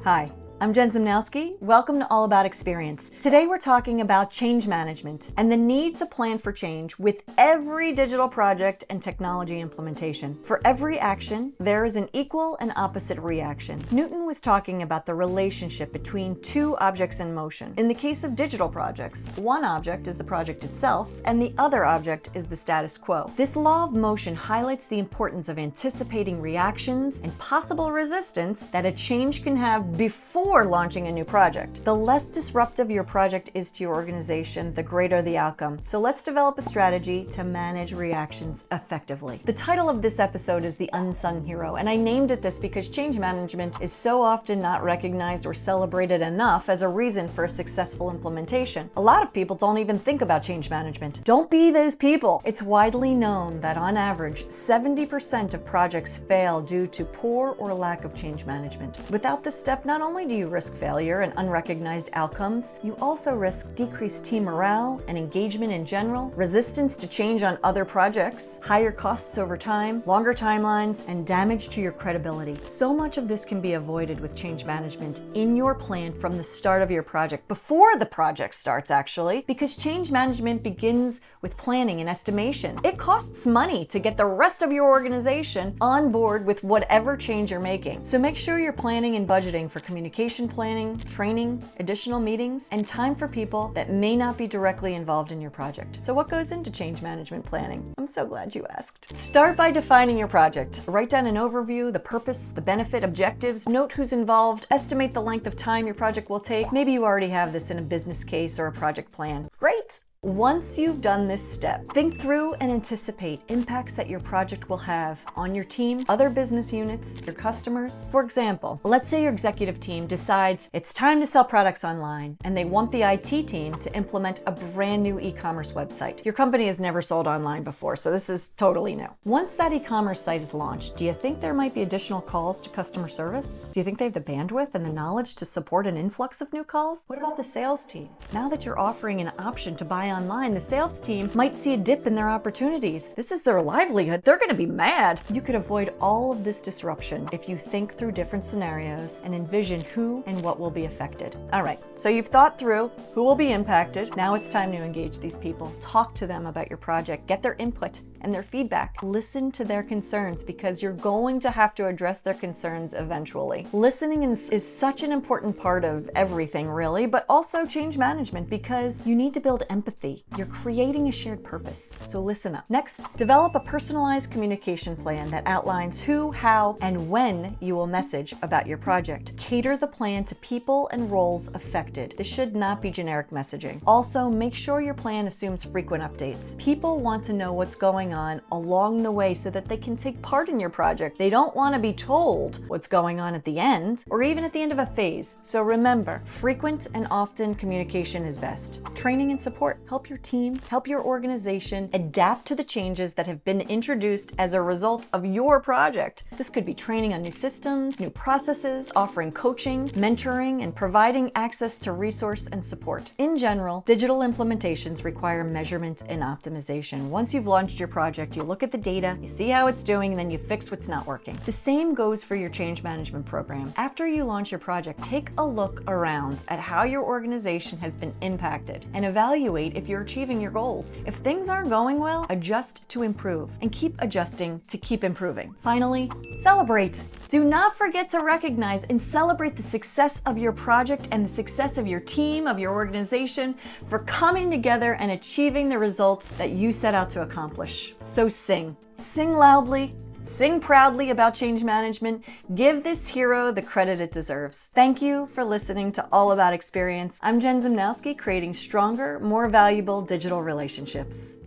Hi, I'm Zimnowski. Welcome to All About Experience. Today we're talking about change management and the need to plan for change with every digital project and technology implementation. For every action, there is an equal and opposite reaction. Newton was talking about the relationship between two objects in motion. In the case of digital projects, one object is the project itself and the other object is the status quo. This law of motion highlights the importance of anticipating reactions and possible resistance that a change can have before launching a new project. The less disruptive your project is to your organization, the greater the outcome. So let's develop a strategy to manage reactions effectively. The title of this episode is The Unsung Hero, and I named it this because change management is so often not recognized or celebrated enough as a reason for a successful implementation. A lot of people don't even think about change management. Don't be those people. It's widely known that on average, 70% of projects fail due to poor or lack of change management. Without this step, not only do you risk failure and unrecognized outcomes, you also risk decreased team morale and engagement in general, resistance to change on other projects, higher costs over time, longer timelines, and damage to your credibility. So much of this can be avoided with change management in your plan from the start of your project, before the project starts actually, because change management begins with planning and estimation. It costs money to get the rest of your organization on board with whatever change you're making. So make sure you're planning and budgeting for communication planning, training, additional meetings, and time for people that may not be directly involved in your project. So what goes into change management planning? I'm so glad you asked. Start by defining your project. Write down an overview, the purpose, the benefit, objectives, note who's involved, estimate the length of time your project will take. Maybe you already have this in a business case or a project plan. Great! Once you've done this step, think through and anticipate impacts that your project will have on your team, other business units, your customers. For example, let's say your executive team decides it's time to sell products online and they want the IT team to implement a brand new e-commerce website. Your company has never sold online before, so this is totally new. Once that e-commerce site is launched, do you think there might be additional calls to customer service? Do you think they have the bandwidth and the knowledge to support an influx of new calls? What about the sales team? Now that you're offering an option to buy online, the sales team might see a dip in their opportunities. This is their livelihood. They're going to be mad. You could avoid all of this disruption if you think through different scenarios and envision who and what will be affected. All right, so you've thought through who will be impacted. Now it's time to engage these people. Talk to them about your project. Get their input and their feedback. Listen to their concerns because you're going to have to address their concerns eventually. Listening is such an important part of everything, really, but also change management because you need to build empathy. You're creating a shared purpose, so listen up. Next, develop a personalized communication plan that outlines who, how, and when you will message about your project. Cater the plan to people and roles affected. This should not be generic messaging. Also, make sure your plan assumes frequent updates. People want to know what's going on along the way so that they can take part in your project. They don't want to be told what's going on at the end or even at the end of a phase. So remember, frequent and often communication is best. Training and support. Help your team, help your organization adapt to the changes that have been introduced as a result of your project. This could be training on new systems, new processes, offering coaching, mentoring, and providing access to resource and support. In general, digital implementations require measurement and optimization. Once you've launched your project, you look at the data, you see how it's doing, and then you fix what's not working. The same goes for your change management program. After you launch your project, take a look around at how your organization has been impacted and evaluate if you're achieving your goals. If things aren't going well, adjust to improve and keep adjusting to keep improving. Finally, celebrate. Do not forget to recognize and celebrate the success of your project and the success of your team, of your organization for coming together and achieving the results that you set out to accomplish. So sing. Sing loudly. Sing proudly about change management. Give this hero the credit it deserves. Thank you for listening to All About Experience. I'm Zimnowski, creating stronger, more valuable digital relationships.